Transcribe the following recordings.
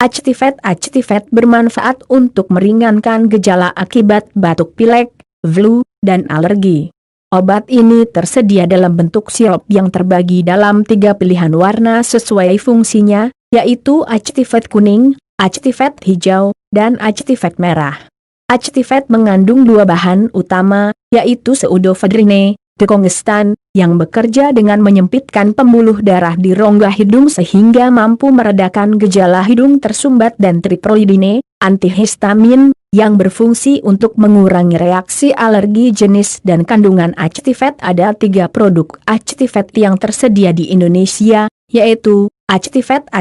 Actifed bermanfaat untuk meringankan gejala akibat batuk pilek, flu, dan alergi. Obat ini tersedia dalam bentuk sirup yang terbagi dalam 3 pilihan warna sesuai fungsinya, yaitu Actifed kuning, Actifed hijau, dan Actifed merah. Actifed mengandung 2 bahan utama, yaitu pseudoephedrine, dekongestan, yang bekerja dengan menyempitkan pembuluh darah di rongga hidung sehingga mampu meredakan gejala hidung tersumbat, dan triprolidine, antihistamin, yang berfungsi untuk mengurangi reaksi alergi jenis. Dan kandungan Actifed. Ada 3 produk Actifed yang tersedia di Indonesia, yaitu Actifed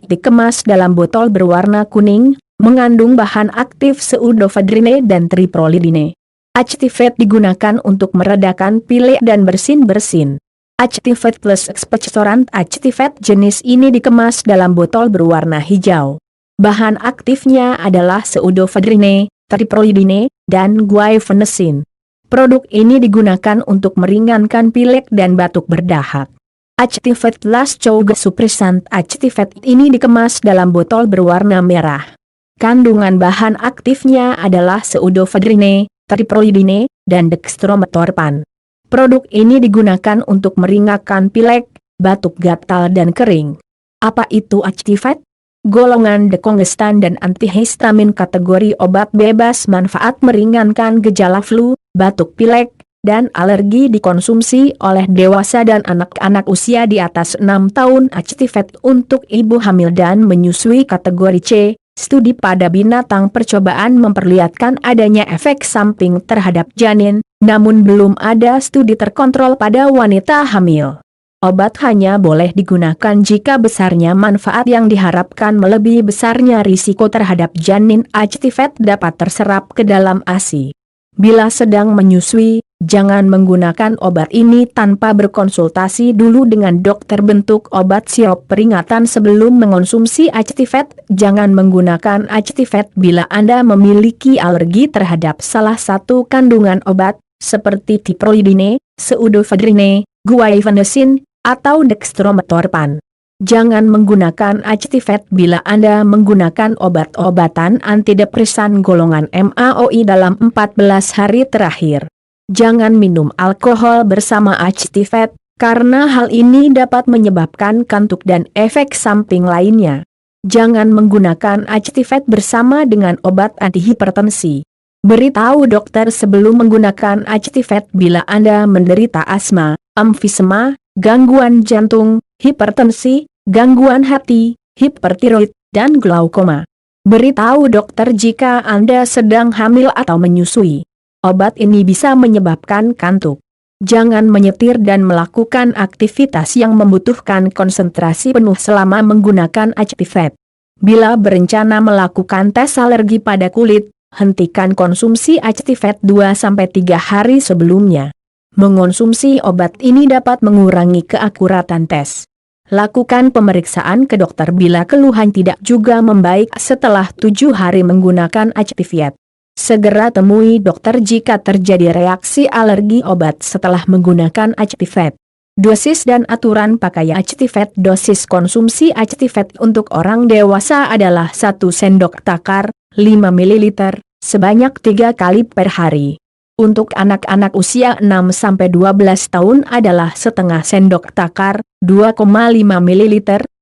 dikemas dalam botol berwarna kuning, mengandung bahan aktif pseudoephedrine dan triprolidine. Actifed digunakan untuk meredakan pilek dan bersin-bersin. Actifed plus expectorant. Actifed jenis ini dikemas dalam botol berwarna hijau. Bahan aktifnya adalah pseudoephedrine, triprolidine, dan guaifenesin. Produk ini digunakan untuk meringankan pilek dan batuk berdahak. Actifed plus Chouga suppressant. Actifed ini dikemas dalam botol berwarna merah. Kandungan bahan aktifnya adalah pseudoephedrine, triprolidine, dan dextrometorphan. Produk ini digunakan untuk meringankan pilek, batuk gatal dan kering. Apa itu Actifed? Golongan dekongestan dan antihistamin. Kategori obat bebas manfaat meringankan gejala flu, batuk pilek, dan alergi, dikonsumsi oleh dewasa dan anak-anak usia di atas 6 tahun. Actifed untuk ibu hamil dan menyusui. Kategori C. Studi pada binatang percobaan memperlihatkan adanya efek samping terhadap janin, namun belum ada studi terkontrol pada wanita hamil. Obat hanya boleh digunakan jika besarnya manfaat yang diharapkan melebihi besarnya risiko terhadap janin. Actifed dapat terserap ke dalam ASI. Bila sedang menyusui, jangan menggunakan obat ini tanpa berkonsultasi dulu dengan dokter. Bentuk obat sirup peringatan sebelum mengonsumsi Actifed. Jangan menggunakan Actifed bila Anda memiliki alergi terhadap salah satu kandungan obat, seperti triprolidine, pseudoephedrine, guaifenesin, atau dextrometorphan. Jangan menggunakan Actifed bila Anda menggunakan obat-obatan antidepresan golongan MAOI dalam 14 hari terakhir. Jangan minum alkohol bersama Actifed, karena hal ini dapat menyebabkan kantuk dan efek samping lainnya. Jangan menggunakan Actifed bersama dengan obat antihipertensi. Beritahu dokter sebelum menggunakan Actifed bila Anda menderita asma, emfisema, gangguan jantung, hipertensi, gangguan hati, hipertiroid, dan glaukoma. Beritahu dokter jika Anda sedang hamil atau menyusui. Obat ini bisa menyebabkan kantuk. Jangan menyetir dan melakukan aktivitas yang membutuhkan konsentrasi penuh selama menggunakan Actifed. Bila berencana melakukan tes alergi pada kulit, hentikan konsumsi Actifed 2-3 hari sebelumnya. Mengonsumsi obat ini dapat mengurangi keakuratan tes. Lakukan pemeriksaan ke dokter bila keluhan tidak juga membaik setelah 7 hari menggunakan Actifed. Segera temui dokter jika terjadi reaksi alergi obat setelah menggunakan Actifed. Dosis dan aturan pakai Actifed. Dosis konsumsi Actifed untuk orang dewasa adalah 1 sendok takar, 5 ml, sebanyak 3 kali per hari. Untuk anak-anak usia 6-12 tahun adalah setengah sendok takar, 2,5 ml,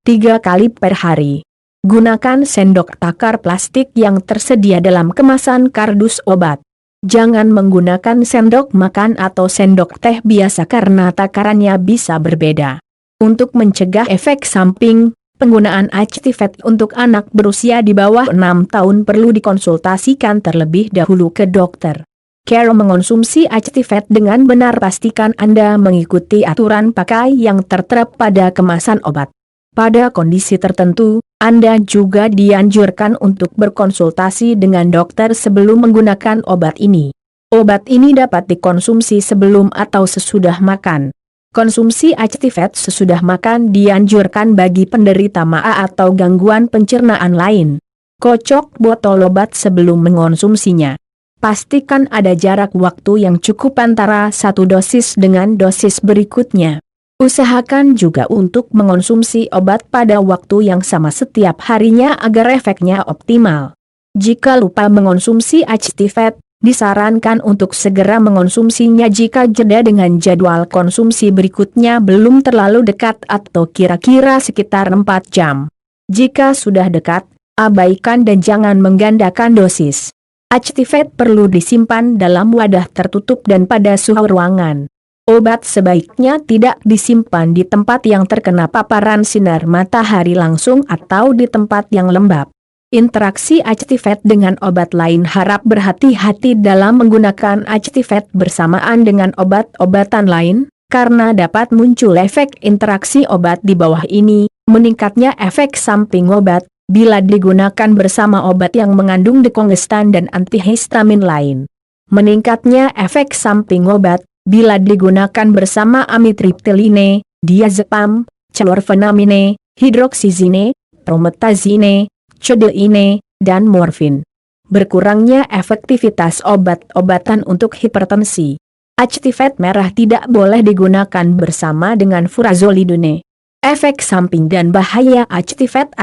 3 kali per hari. Gunakan sendok takar plastik yang tersedia dalam kemasan kardus obat. Jangan menggunakan sendok makan atau sendok teh biasa karena takarannya bisa berbeda. Untuk mencegah efek samping, penggunaan Actifed untuk anak berusia di bawah 6 tahun perlu dikonsultasikan terlebih dahulu ke dokter. Cara mengonsumsi Actifed dengan benar. Pastikan Anda mengikuti aturan pakai yang tertera pada kemasan obat. Pada kondisi tertentu, Anda juga dianjurkan untuk berkonsultasi dengan dokter sebelum menggunakan obat ini. Obat ini dapat dikonsumsi sebelum atau sesudah makan. Konsumsi Actifed sesudah makan dianjurkan bagi penderita MA atau gangguan pencernaan lain. Kocok botol obat sebelum mengonsumsinya. Pastikan ada jarak waktu yang cukup antara satu dosis dengan dosis berikutnya. Usahakan juga untuk mengonsumsi obat pada waktu yang sama setiap harinya agar efeknya optimal. Jika lupa mengonsumsi Actifed, disarankan untuk segera mengonsumsinya jika jeda dengan jadwal konsumsi berikutnya belum terlalu dekat atau kira-kira sekitar 4 jam. Jika sudah dekat, abaikan dan jangan menggandakan dosis. Actifed perlu disimpan dalam wadah tertutup dan pada suhu ruangan. Obat sebaiknya tidak disimpan di tempat yang terkena paparan sinar matahari langsung atau di tempat yang lembab. Interaksi Actifed dengan obat lain harap berhati-hati dalam menggunakan Actifed bersamaan dengan obat-obatan lain, karena dapat muncul efek interaksi obat di bawah ini, meningkatnya efek samping obat, bila digunakan bersama obat yang mengandung dekongestan dan antihistamin lain. Meningkatnya efek samping obat, bila digunakan bersama amitriptyline, diazepam, chlorphenamine, hidroksizine, promethazine, codeine, dan morfin. Berkurangnya efektivitas obat-obatan untuk hipertensi. Actifed merah tidak boleh digunakan bersama dengan furazolidine. Efek samping dan bahaya Actifed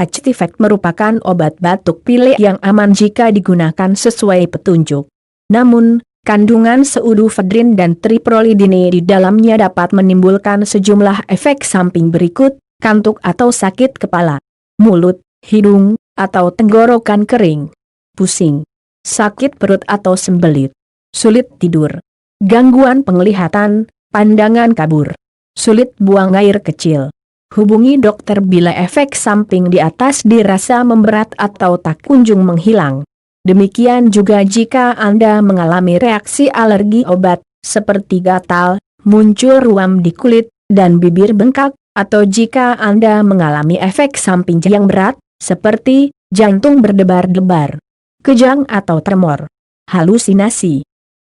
merupakan obat batuk pilek yang aman jika digunakan sesuai petunjuk. Namun, kandungan pseudoephedrine dan triprolidine di dalamnya dapat menimbulkan sejumlah efek samping berikut, kantuk atau sakit kepala, mulut, hidung, atau tenggorokan kering, pusing, sakit perut atau sembelit, sulit tidur, gangguan penglihatan, pandangan kabur, sulit buang air kecil. Hubungi dokter bila efek samping di atas dirasa memberat atau tak kunjung menghilang. Demikian juga jika Anda mengalami reaksi alergi obat, seperti gatal, muncul ruam di kulit, dan bibir bengkak, atau jika Anda mengalami efek samping yang berat, seperti jantung berdebar-debar, kejang atau tremor, halusinasi,